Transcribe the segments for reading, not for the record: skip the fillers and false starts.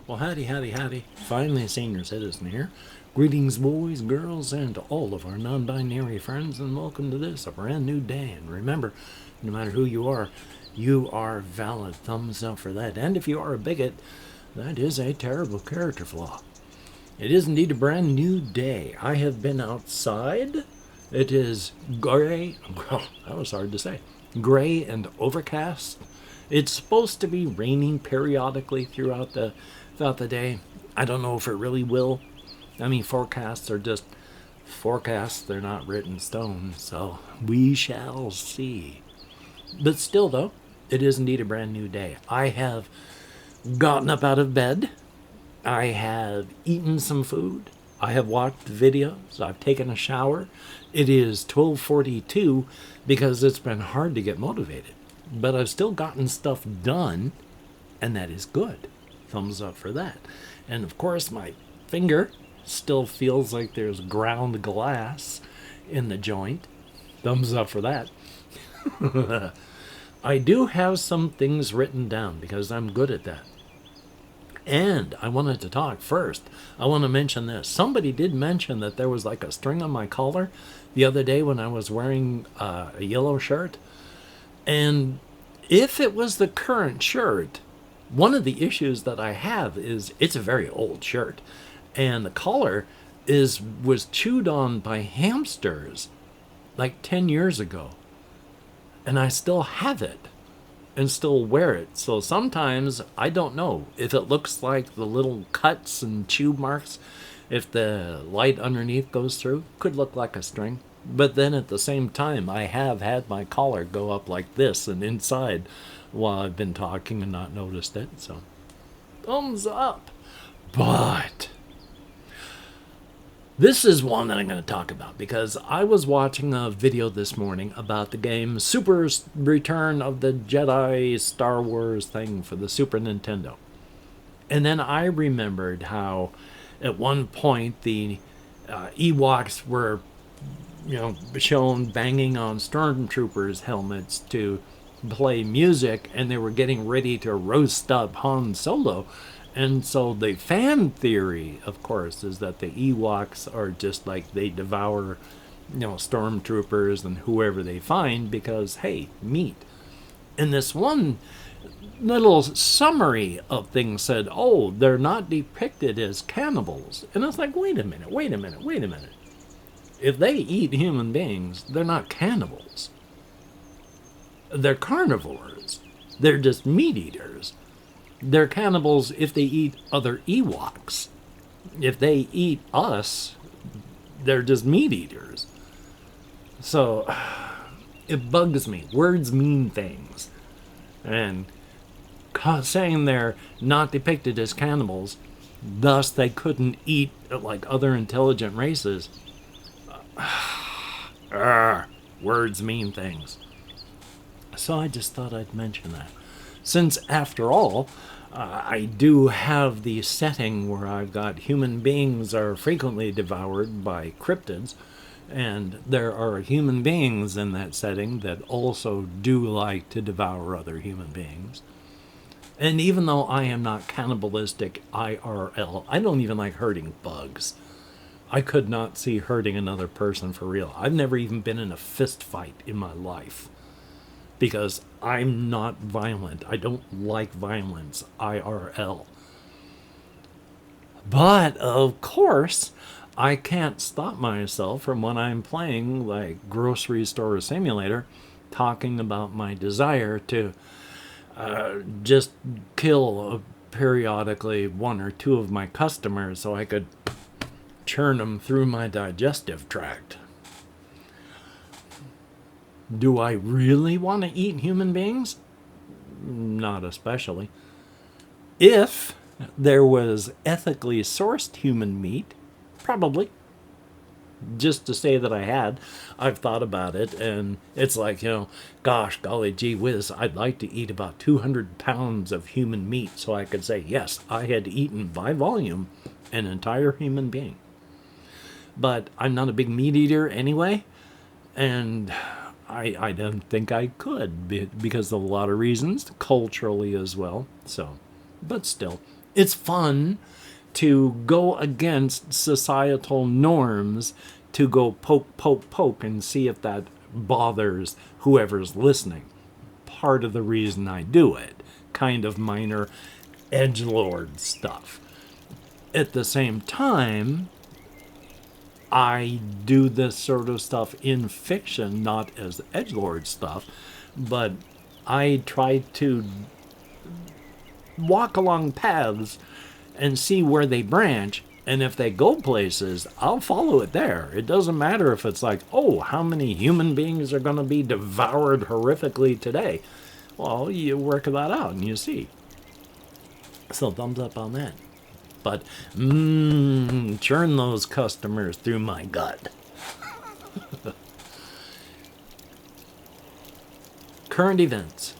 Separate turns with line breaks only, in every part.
Well, howdy, howdy, howdy. Finally, a senior citizen here. Greetings, boys, girls, and to all of our non binary friends, and welcome to this, a brand new day. And remember, no matter who you are valid. Thumbs up for that. And if you are a bigot, that is a terrible character flaw. It is indeed a brand new day. I have been outside. It is gray. Well, that was hard to say. Gray and overcast. It's supposed to be raining periodically throughout the day. I don't know if it really will. I mean, forecasts are just forecasts. They're not written in stone, so we shall see. But still, though, it is indeed a brand new day. I have gotten up out of bed. I have eaten some food. I have watched videos. I've taken a shower. It is 12:42 because it's been hard to get motivated. But I've still gotten stuff done, and that is good. Thumbs up for that. And of course, my finger still feels like there's ground glass in the joint. Thumbs up for that. I do have some things written down because I'm good at that. And I wanted to talk first. I want to mention this. Somebody did mention that there was like a string on my collar the other day when I was wearing a yellow shirt. And if it was the current shirt, one of the issues that I have is it's a very old shirt. And the collar was chewed on by hamsters like 10 years ago. And I still have it and still wear it. So sometimes I don't know if it looks like the little cuts and chew marks. If the light underneath goes through, could look like a string. But then at the same time, I have had my collar go up like this and inside while I've been talking and not noticed it. So, thumbs up. But this is one that I'm going to talk about because I was watching a video this morning about the game Super Return of the Jedi Star Wars thing for the Super Nintendo. And then I remembered how at one point the Ewoks were shown banging on stormtroopers' helmets to play music, and they were getting ready to roast up Han Solo. And so the fan theory, of course, is that the Ewoks are just like they devour, stormtroopers and whoever they find because, hey, meat. And this one little summary of things said, oh, they're not depicted as cannibals. And I was like, wait a minute. If they eat human beings, they're not cannibals. They're carnivores. They're just meat eaters. They're cannibals if they eat other Ewoks. If they eat us, they're just meat eaters. So, it bugs me. Words mean things. And saying they're not depicted as cannibals, thus they couldn't eat like other intelligent races. Words mean things. So I just thought I'd mention that. Since, after all, I do have the setting where I've got human beings are frequently devoured by cryptids, and there are human beings in that setting that also do like to devour other human beings. And even though I am not cannibalistic IRL, I don't even like hurting bugs. I could not see hurting another person for real. I've never even been in a fist fight in my life because I'm not violent. I don't like violence, IRL. But, of course, I can't stop myself from when I'm playing, like, Grocery Store Simulator, talking about my desire to just kill periodically one or two of my customers so I could churn them through my digestive tract. Do I really want to eat human beings? Not especially. If there was ethically sourced human meat, probably. Just to say that I had, I've thought about it, and it's like, gosh, golly gee whiz, I'd like to eat about 200 pounds of human meat so I could say, yes, I had eaten by volume an entire human being. But I'm not a big meat eater anyway, and I don't think I could because of a lot of reasons, culturally as well. So, but still, It's fun to go against societal norms, to go poke, poke, poke, and see if that bothers whoever's listening. Part of the reason I do it. Kind of minor edgelord stuff. At the same time, I do this sort of stuff in fiction, not as edgelord stuff, but I try to walk along paths and see where they branch, and if they go places, I'll follow it there. It doesn't matter if it's like, oh, how many human beings are going to be devoured horrifically today? Well, you work that out and you see. So thumbs up on that. But, churn those customers through my gut. Current events.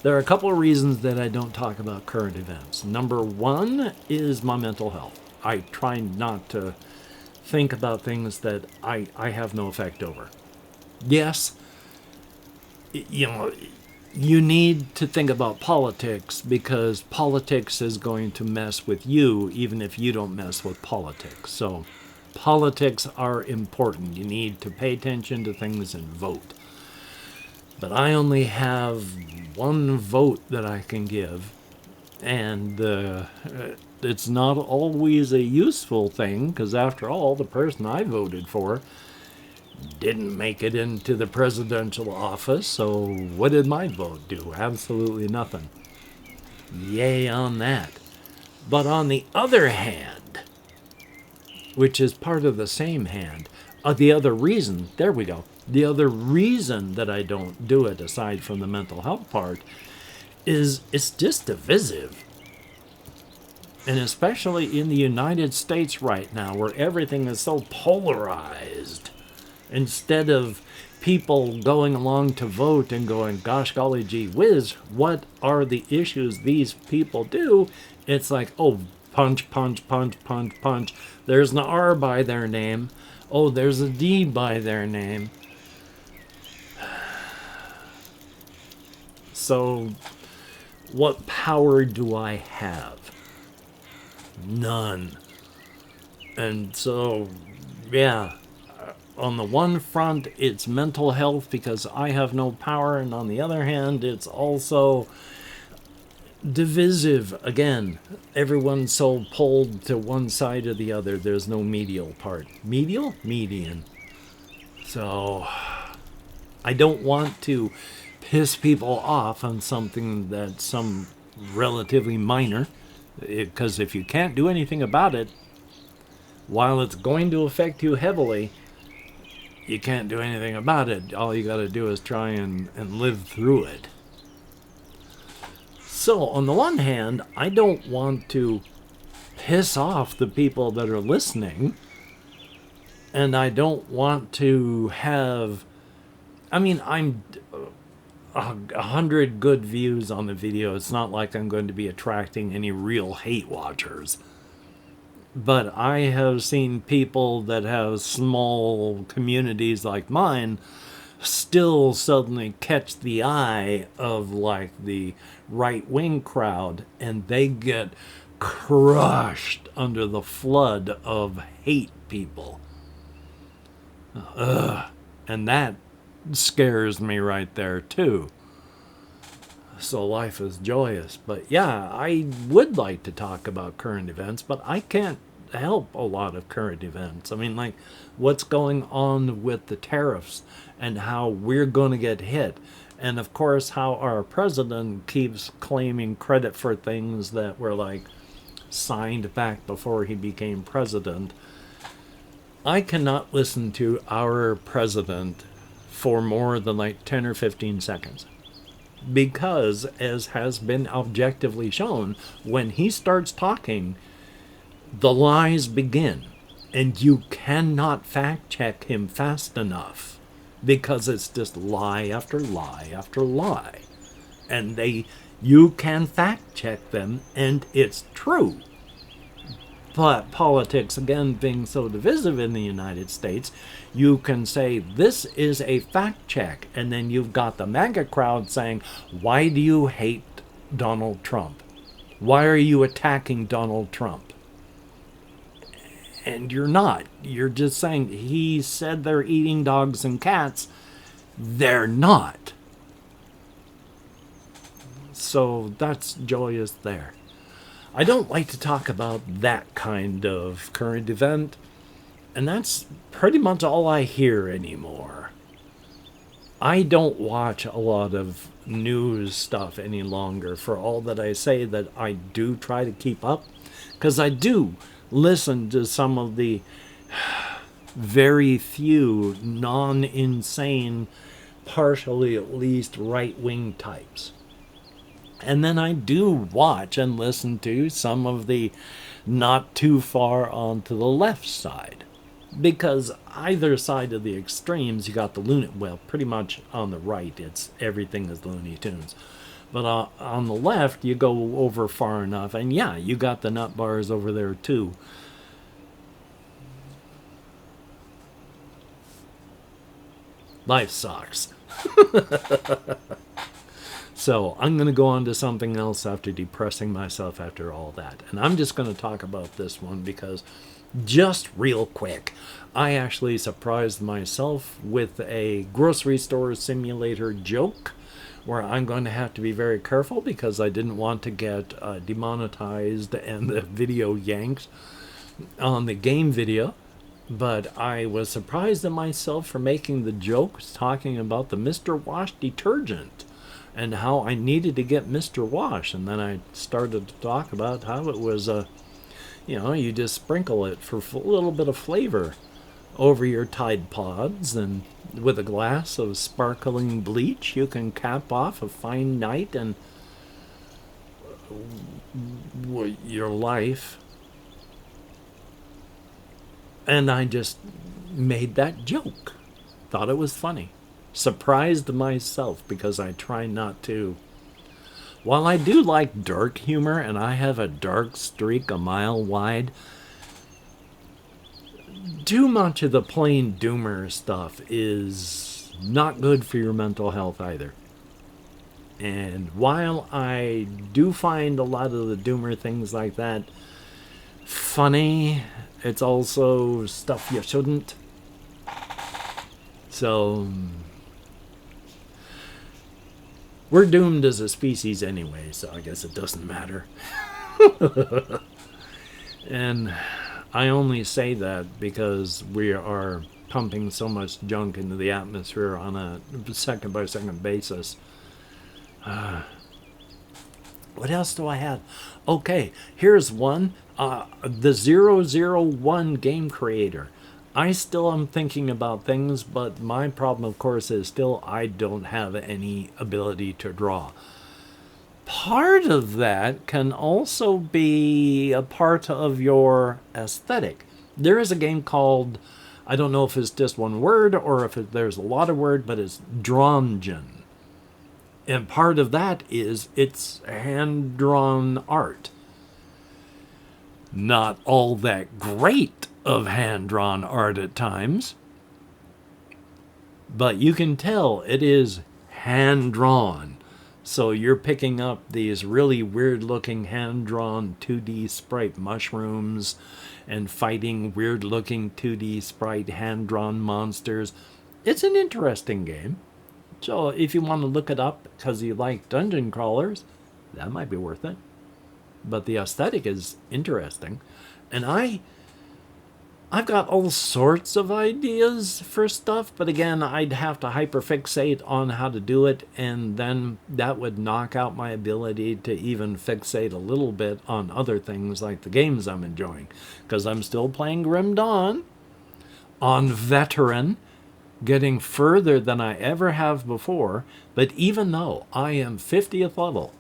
There are a couple of reasons that I don't talk about current events. Number one is my mental health. I try not to think about things that I have no effect over. Yes, you need to think about politics because politics is going to mess with you even if you don't mess with politics. So politics are important. You need to pay attention to things and vote. But I only have one vote that I can give, and it's not always a useful thing because after all, the person I voted for didn't make it into the presidential office, so what did my vote do? Absolutely nothing. Yay on that. But on the other hand, which is part of the same hand, the other reason, there we go, the other reason that I don't do it, aside from the mental health part, is it's just divisive. And especially in the United States right now, where everything is so polarized. Instead of people going along to vote and going, gosh golly gee whiz, what are the issues these people do? It's like, oh, punch, punch, punch, punch, punch. There's an R by their name. Oh, there's a D by their name. So, what power do I have? None. And so, yeah. On the one front, it's mental health because I have no power, and on the other hand, it's also divisive. Again, everyone's so pulled to one side or the other, there's no medial part. Medial? Median. So, I don't want to piss people off on something that's some relatively minor, because if you can't do anything about it, while it's going to affect you heavily, you can't do anything about it. All you got to do is try and live through it. So, on the one hand, I don't want to piss off the people that are listening. And I don't want to have... I'm 100 good views on the video. It's not like I'm going to be attracting any real hate watchers. But I have seen people that have small communities like mine still suddenly catch the eye of like the right-wing crowd, and they get crushed under the flood of hate people. And that scares me right there too. So life is joyous. But yeah, I would like to talk about current events, but I can't help a lot of current events. Like what's going on with the tariffs and how we're going to get hit. And of course, how our president keeps claiming credit for things that were like signed back before he became president. I cannot listen to our president for more than like 10 or 15 seconds. Because, as has been objectively shown, when he starts talking, the lies begin. And you cannot fact check him fast enough. Because it's just lie after lie after lie. And you can fact check them, and it's true. But politics, again, being so divisive in the United States, you can say, this is a fact check. And then you've got the MAGA crowd saying, why do you hate Donald Trump? Why are you attacking Donald Trump? And you're not. You're just saying he said they're eating dogs and cats. They're not. So that's joyous there. I don't like to talk about that kind of current event, and that's pretty much all I hear anymore. I don't watch a lot of news stuff any longer, for all that I say that I do try to keep up, because I do listen to some of the very few non-insane, partially at least right-wing types. And then I do watch and listen to some of the not too far onto the left side. Because either side of the extremes, you got the Looney... Well, pretty much on the right, it's everything is Looney Tunes. But on the left, you go over far enough, and yeah, you got the nut bars over there too. Life sucks. So I'm going to go on to something else after depressing myself after all that. And I'm just going to talk about this one because, just real quick, I actually surprised myself with a grocery store simulator joke where I'm going to have to be very careful because I didn't want to get demonetized and the video yanked on the game video. But I was surprised at myself for making the joke talking about the Mr. Wash detergent and how I needed to get Mr. Wash. And then I started to talk about how it was, you just sprinkle it for a little bit of flavor over your Tide Pods. And with a glass of sparkling bleach, you can cap off a fine night and your life. And I just made that joke. Thought it was funny. Surprised myself because I try not to. While I do like dark humor, and I have a dark streak a mile wide, too much of the plain doomer stuff is not good for your mental health either. And while I do find a lot of the doomer things like that funny, it's also stuff you shouldn't. So we're doomed as a species anyway, so I guess it doesn't matter. And I only say that because we are pumping so much junk into the atmosphere on a second-by-second basis. What else do I have? Okay, here's one. The 001 game creator. I still am thinking about things, but my problem, of course, is still I don't have any ability to draw. Part of that can also be a part of your aesthetic. There is a game called, I don't know if it's just one word or if there's a lot of words, but it's Drongen. And part of that is it's hand-drawn art. Not all that great of hand-drawn art at times, but you can tell it is hand-drawn. So you're picking up these really weird-looking hand-drawn 2D sprite mushrooms and fighting weird-looking 2D sprite hand-drawn monsters. It's an interesting game. So if you want to look it up because you like dungeon crawlers, that might be worth it. But the aesthetic is interesting. And I've got all sorts of ideas for stuff, but again, I'd have to hyperfixate on how to do it, and then that would knock out my ability to even fixate a little bit on other things like the games I'm enjoying. Because I'm still playing Grim Dawn on Veteran, getting further than I ever have before, but even though I am 50th level,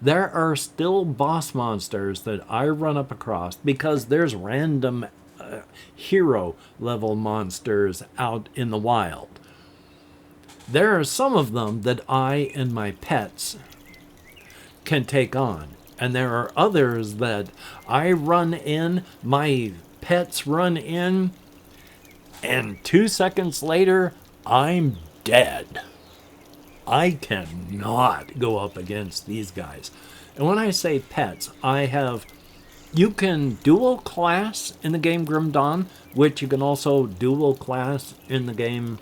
there are still boss monsters that I run up across because there's random hero level monsters out in the wild. There are some of them that I and my pets can take on, and there are others that I run in, my pets run in, and 2 seconds later I'm dead. I cannot go up against these guys. And when I say pets, you can dual class in the game Grim Dawn, which you can also dual class in the game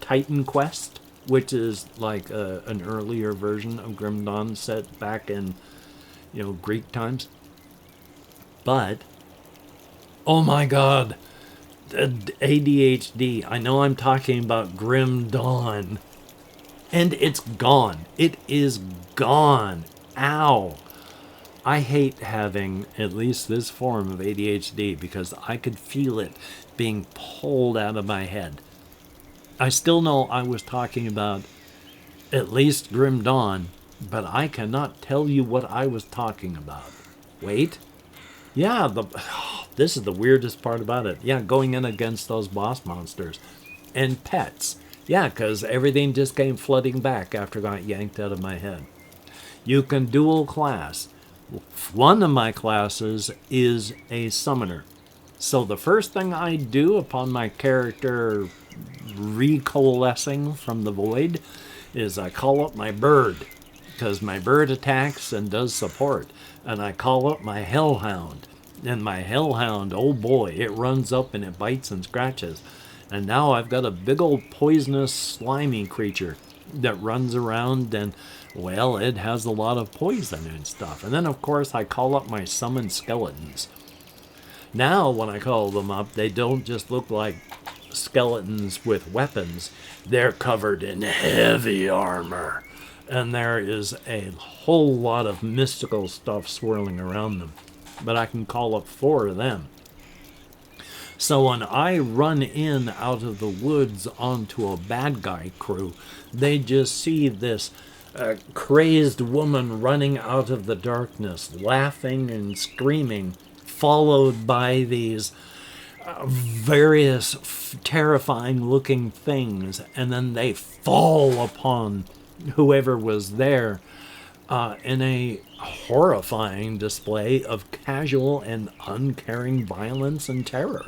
Titan Quest, which is like an earlier version of Grim Dawn set back in, Greek times. But, oh my god, ADHD. I know I'm talking about Grim Dawn. And it's gone. It is gone. Ow. I hate having at least this form of ADHD because I could feel it being pulled out of my head. I still know I was talking about at least Grim Dawn, but I cannot tell you what I was talking about. Wait. Yeah, this is the weirdest part about it. Yeah, going in against those boss monsters. And pets. Yeah, because everything just came flooding back after it got yanked out of my head. You can dual class. One of my classes is a summoner. So the first thing I do upon my character recoalescing from the void is I call up my bird, because my bird attacks and does support. And I call up my hellhound. And my hellhound, oh boy, it runs up and it bites and scratches. And now I've got a big old poisonous slimy creature that runs around and, well, it has a lot of poison and stuff. And then, of course, I call up my summoned skeletons. Now, when I call them up, they don't just look like skeletons with weapons. They're covered in heavy armor. And there is a whole lot of mystical stuff swirling around them. But I can call up 4 of them. So when I run in out of the woods onto a bad guy crew, they just see this crazed woman running out of the darkness, laughing and screaming, followed by these various terrifying looking things, and then they fall upon whoever was there in a horrifying display of casual and uncaring violence and terror.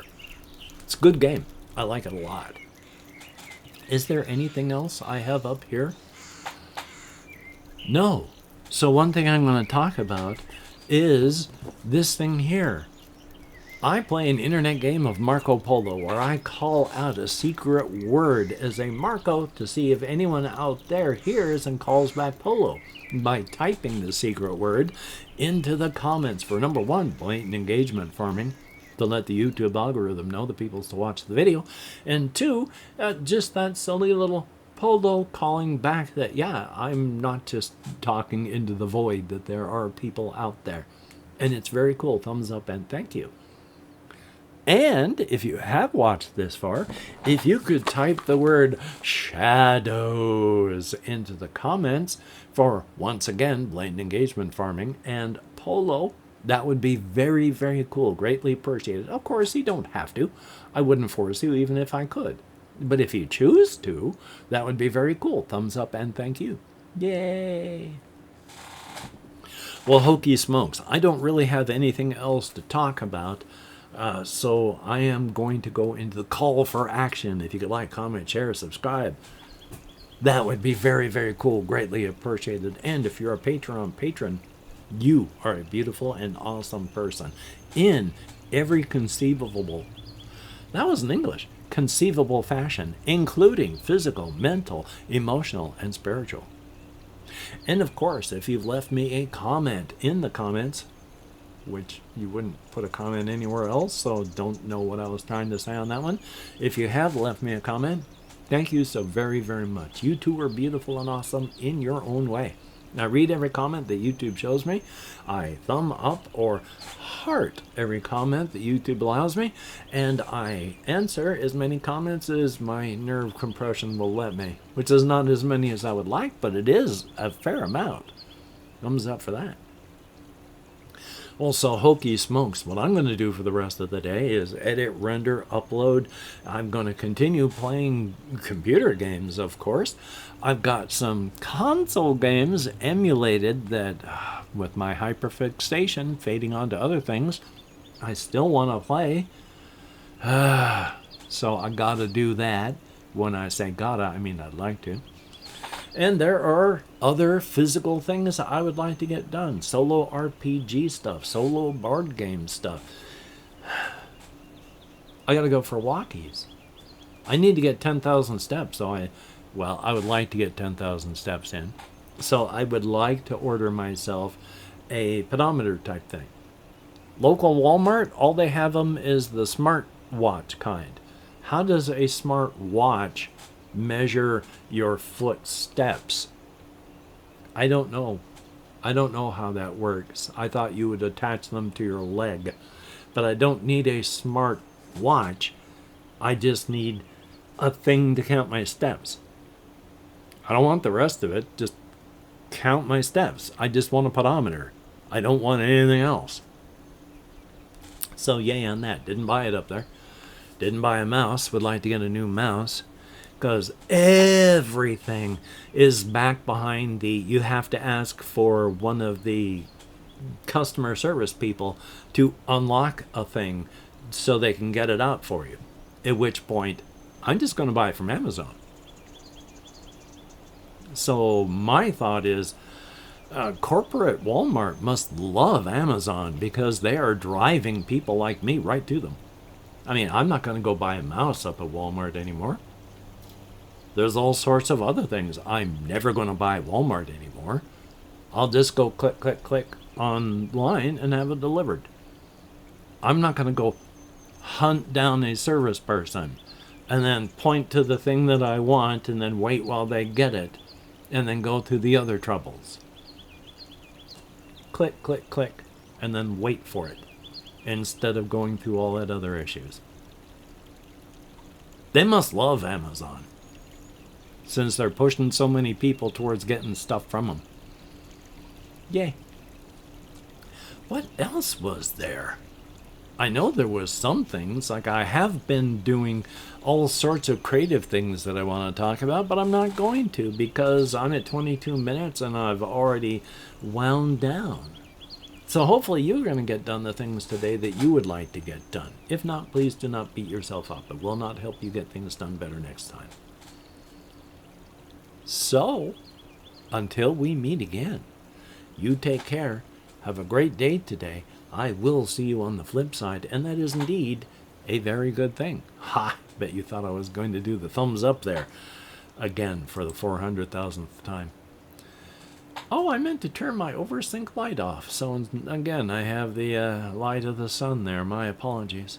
It's a good game. I like it a lot. Is there anything else I have up here? No. So one thing I'm going to talk about is this thing here. I play an internet game of Marco Polo where I call out a secret word as a Marco to see if anyone out there hears and calls back Polo by typing the secret word into the comments for number 1, blatant engagement farming, to let the YouTube algorithm know the people's to watch the video, and 2, just that silly little Polo calling back that, yeah, I'm not just talking into the void, that there are people out there. And it's very cool. Thumbs up and thank you. And if you have watched this far, if you could type the word shadows into the comments for, once again, blatant engagement farming and Polo, that would be very, very cool. Greatly appreciated. Of course, you don't have to. I wouldn't force you even if I could. But if you choose to, that would be very cool. Thumbs up and thank you. Yay! Well, hokey smokes. I don't really have anything else to talk about. So I am going to go into the call for action. If you could like, comment, share, subscribe, that would be very, very cool. Greatly appreciated. And if you're a Patreon patron, you are a beautiful and awesome person in every conceivable, that was in English, conceivable fashion, including physical, mental, emotional, and spiritual. And of course, if you've left me a comment in the comments, which you wouldn't put a comment anywhere else, so don't know what I was trying to say on that one. If you have left me a comment, thank you so very, very much. You two are beautiful and awesome in your own way. I read every comment that YouTube shows me. I thumb up or heart every comment that YouTube allows me. And I answer as many comments as my nerve compression will let me, which is not as many as I would like, but it is a fair amount. Thumbs up for that. Also, hokey smokes, what I'm going to do for the rest of the day is edit, render, upload. I'm going to continue playing computer games, of course. I've got some console games emulated that, with my hyperfixation fading onto other things, I still want to play. So I got to do that. When I say gotta, I mean I'd like to. And there are other physical things I would like to get done. Solo RPG stuff, solo board game stuff. I gotta go for walkies. I need to get 10,000 steps, so I would like to get 10,000 steps in. So I would like to order myself a pedometer type thing. Local Walmart, all they have them is the smart watch kind. How does a smart watch measure your footsteps? I don't know. I don't know how that works. I thought you would attach them to your leg. But I don't need a smart watch. I just need a thing to count my steps. I don't want the rest of it. Just count my steps. I just want a pedometer. I don't want anything else. So yay on that. Didn't buy it up there. Didn't buy a mouse. Would like to get a new mouse. Because everything is back behind the... You have to ask for one of the customer service people to unlock a thing so they can get it out for you. At which point, I'm just going to buy it from Amazon. So my thought is, corporate Walmart must love Amazon because they are driving people like me right to them. I mean, I'm not going to go buy a mouse up at Walmart anymore. There's all sorts of other things I'm never going to buy at Walmart anymore. I'll just go click, click, click online and have it delivered. I'm not going to go hunt down a service person and then point to the thing that I want and then wait while they get it and then go through the other troubles. Click, click, click, and then wait for it instead of going through all that other issues. They must love Amazon since they're pushing so many people towards getting stuff from them. Yay. What else was there? I know there was some things, like I have been doing all sorts of creative things that I want to talk about, but I'm not going to because I'm at 22 minutes and I've already wound down. So hopefully you're going to get done the things today that you would like to get done. If not, please do not beat yourself up. It will not help you get things done better next time. So, until we meet again, you take care. Have a great day today. I will see you on the flip side, and that is indeed a very good thing. Ha! Bet you thought I was going to do the thumbs up there again for the 400,000th time. Oh, I meant to turn my oversync light off. So again, I have the light of the sun there. My apologies.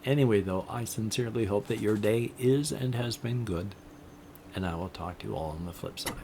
Anyway, though, I sincerely hope that your day is and has been good. And I will talk to you all on the flip side.